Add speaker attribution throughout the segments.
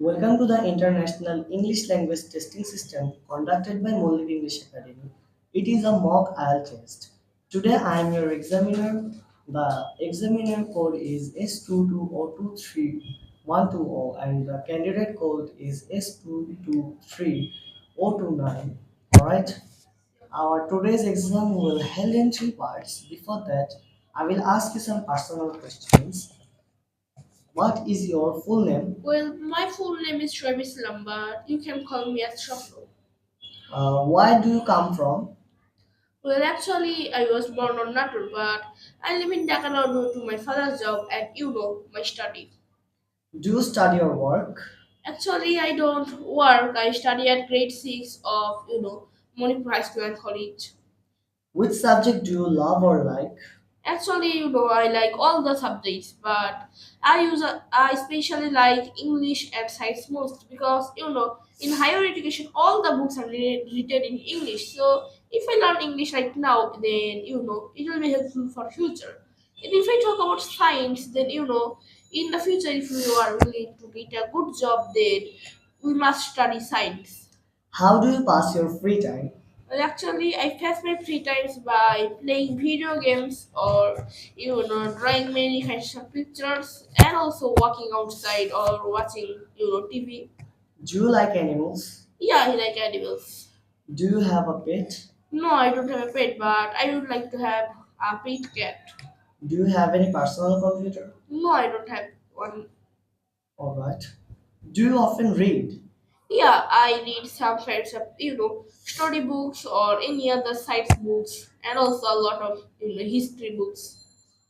Speaker 1: Welcome to the International English Language Testing System conducted by Molly English Academy. It is a mock IELTS test. Today I am your examiner. The examiner code is S22023-120 and the candidate code is S223-029. Alright, our today's exam will held in three parts. Before that, I will ask you some personal questions. What is your full name?
Speaker 2: Well, my full name is Travis Lombard. You can call me as Shafro.
Speaker 1: Where do you come from?
Speaker 2: Well, actually, I was born on Natur, but I live in Dakar due to my father's job and my study.
Speaker 1: Do you study or work?
Speaker 2: Actually, I don't work. I study at grade 6 of, Manipur High School and College.
Speaker 1: Which subject do you love or like?
Speaker 2: Actually, I like all the subjects, but I especially like English and science most because in higher education all the books are written in English. So if I learn English right now, then it will be helpful for future. And if I talk about science, then in the future if you are willing to get a good job, then we must study science.
Speaker 1: How do you pass your free time?
Speaker 2: Well, actually, I pass my free times by playing video games or drawing many kinds of pictures and also walking outside or watching TV.
Speaker 1: Do you like animals?
Speaker 2: Yeah, I like animals.
Speaker 1: Do you have a pet?
Speaker 2: No, I don't have a pet, but I would like to have a pet cat.
Speaker 1: Do you have any personal computer?
Speaker 2: No, I don't have one.
Speaker 1: Alright. Do you often read?
Speaker 2: Yeah, I read some kinds of storybooks or any other science books and also a lot of history books.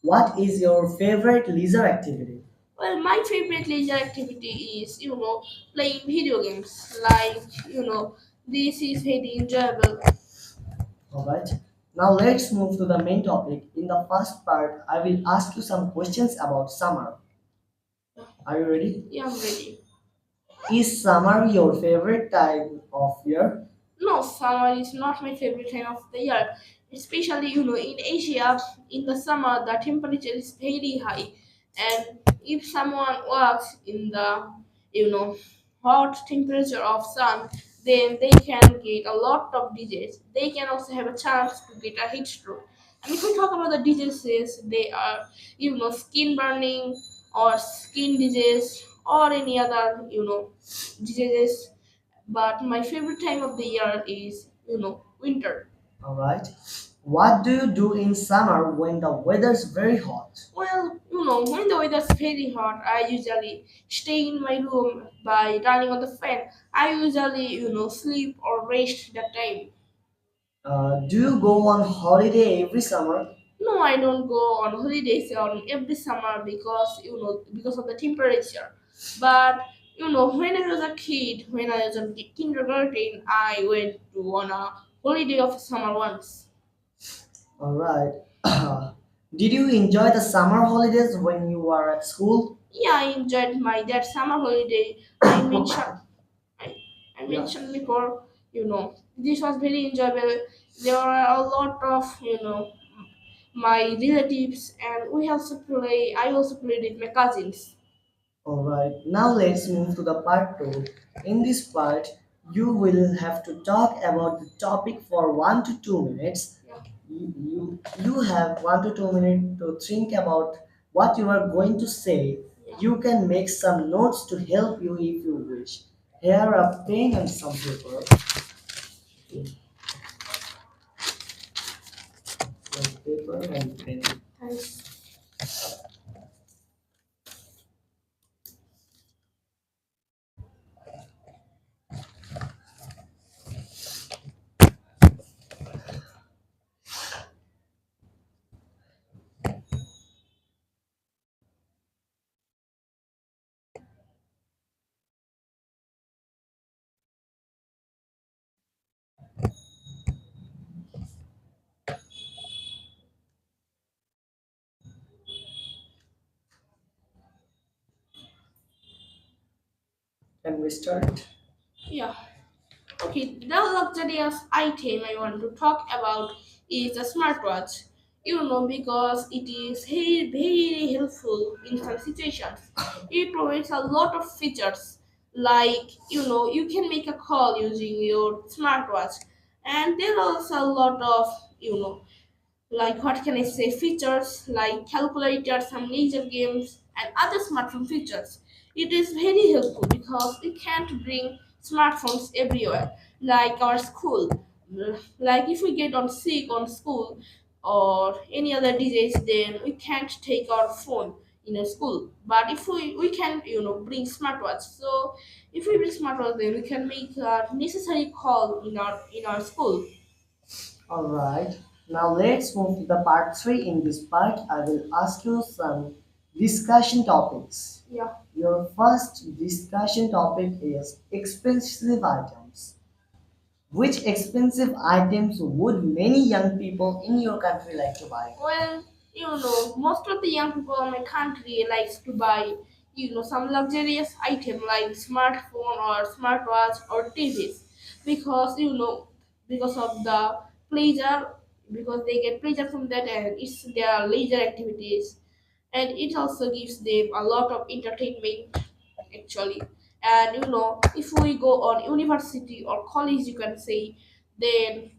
Speaker 1: What is your favorite leisure activity?
Speaker 2: Well, my favorite leisure activity is, playing video games. Like, this is very enjoyable.
Speaker 1: Alright. Now let's move to the main topic. In the first part, I will ask you some questions about summer. Are you ready?
Speaker 2: Yeah, I'm ready.
Speaker 1: Is summer your favorite time of year?
Speaker 2: No, summer is not my favorite time of the year. Especially, in Asia, in the summer, the temperature is very high. And if someone works in the, you know, hot temperature of sun, then they can get a lot of disease. They can also have a chance to get a heat stroke. And if we talk about the diseases, they are, skin burning or skin disease or any other, diseases, but my favorite time of the year is winter.
Speaker 1: All right. What do you do in summer when the weather's very hot?
Speaker 2: Well, when the weather's very hot, I usually stay in my room by turning on the fan. I usually sleep or rest that time.
Speaker 1: Do you go on holiday every summer?
Speaker 2: No, I don't go on holidays on every summer because of the temperature. But when I was a kid, when I was in kindergarten, I went to on a holiday of summer once.
Speaker 1: All right. Did you enjoy the summer holidays when you were at school?
Speaker 2: Yeah, I enjoyed my that summer holiday. I, I
Speaker 1: Yeah.
Speaker 2: mentioned before. This was very enjoyable. There were a lot of my relatives, and we also play. I also played with my cousins.
Speaker 1: All right. Now let's move to the part two. In this part, you will have to talk about the topic for 1 to 2 minutes.
Speaker 2: Yeah.
Speaker 1: You have 1 to 2 minutes to think about what you are going to say.
Speaker 2: Yeah.
Speaker 1: You can make some notes to help you if you wish. Here are a pen and some paper. Some paper and pen.
Speaker 2: Thanks.
Speaker 1: Can we start?
Speaker 2: Yeah. Okay, the luxurious item I want to talk about is a smartwatch. Because it is very, very helpful in some situations. It provides a lot of features Like, you can make a call using your smartwatch. And there are also a lot of, like, what can I say, features like calculators, some laser games, and other smartphone features. It is very helpful because we can't bring smartphones everywhere, like our school. Like if we get on sick on school or any other disease, then we can't take our phone in a school. But if we can, bring smartwatch. So if we bring smartwatch, then we can make a necessary call in our school.
Speaker 1: Alright, now let's move to the part 3. In this part, I will ask you some discussion topics.
Speaker 2: Yeah.
Speaker 1: Your first discussion topic is expensive items. Which expensive items would many young people in your country like to buy?
Speaker 2: Well, most of the young people in my country likes to buy, some luxurious item like smartphone or smartwatch or TVs because, because of the pleasure, because they get pleasure from that and it's their leisure activities, and it also gives them a lot of entertainment actually. And if we go on university or college, you can say, then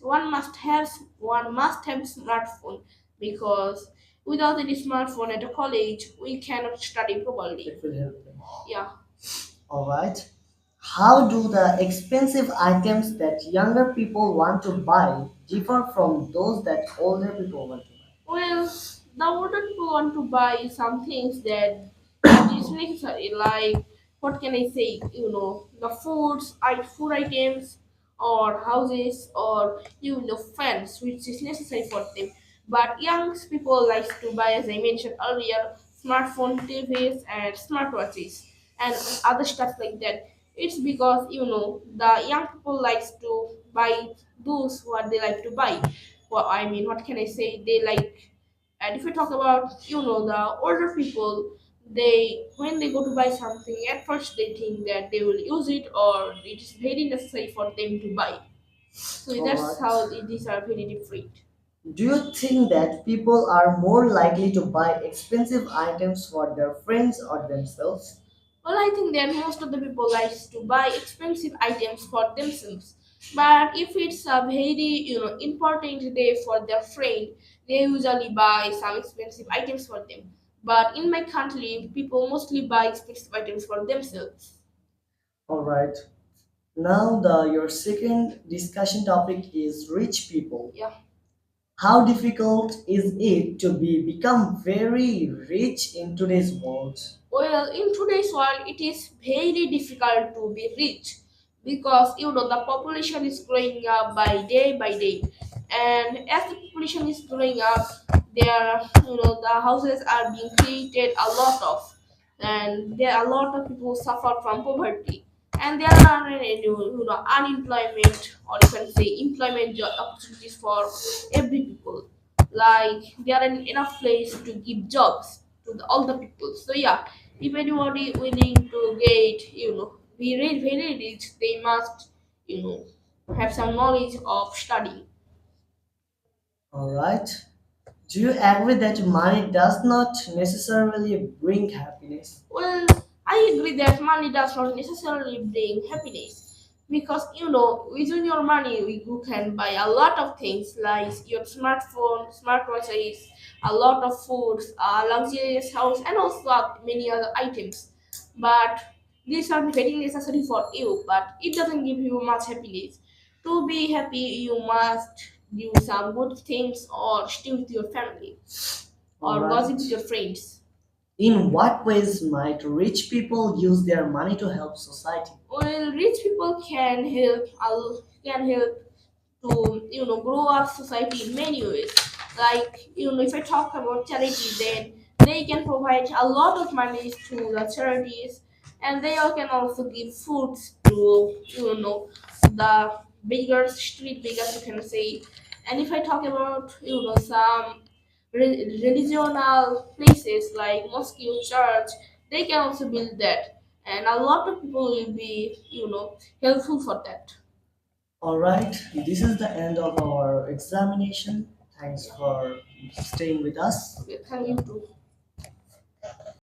Speaker 2: one must have smartphone, because without any smartphone at a college we cannot study properly.
Speaker 1: It will help them.
Speaker 2: Yeah.
Speaker 1: Alright. How do the expensive items that younger people want to buy differ from those that older people want to buy?
Speaker 2: Well, the older people want to buy some things that is necessary, like what can I say? The food items, or houses, or fans, which is necessary for them. But young people like to buy, as I mentioned earlier, smartphone, TVs, and smartwatches, and other stuff like that. It's because the young people likes to buy those what they like to buy. Well, I mean, what can I say? They like, and if we talk about, the older people, they when they go to buy something, at first they think that they will use it or it is very necessary for them to buy. So that's
Speaker 1: Alright.
Speaker 2: how these are very different.
Speaker 1: Do you think that people are more likely to buy expensive items for their friends or themselves?
Speaker 2: Well, I think that most of the people likes to buy expensive items for themselves. But if it's a very, important day for their friend, they usually buy some expensive items for them. But in my country, people mostly buy expensive items for themselves.
Speaker 1: Alright. Now the your second discussion topic is rich people.
Speaker 2: Yeah.
Speaker 1: How difficult is it to become very rich in today's world?
Speaker 2: Well, in today's world, it is very difficult to be rich because the population is growing up by day, and as the population is growing up, there the houses are being created a lot of, and there are a lot of people suffer from poverty, and there are unemployment, or you can say employment job opportunities for every people. Like there are enough place to give jobs to all the people. So yeah, if anybody willing to get, be really very rich, they must, have some knowledge of studying.
Speaker 1: Alright. Do you agree that money does not necessarily bring happiness?
Speaker 2: Well, I agree that money does not necessarily bring happiness because within your money you can buy a lot of things like your smartphone, smartwatches, a lot of foods, a luxurious house, and also many other items. But these are very necessary for you, but it doesn't give you much happiness. To be happy, you must do some good things or stay with your family or gossip with
Speaker 1: Alright.
Speaker 2: your friends.
Speaker 1: In what ways might rich people use their money to help society?
Speaker 2: Well, rich people can help to grow up society in many ways. Like if I talk about charity, then they can provide a lot of money to the charities, and they all can also give foods to the beggars, street beggars, you can say. And if I talk about some religional places like mosque, church, they can also build that, and a lot of people will be helpful for that.
Speaker 1: Alright, this is the end of our examination. Thanks
Speaker 2: Yeah.
Speaker 1: for staying with us.
Speaker 2: Okay, thank you too.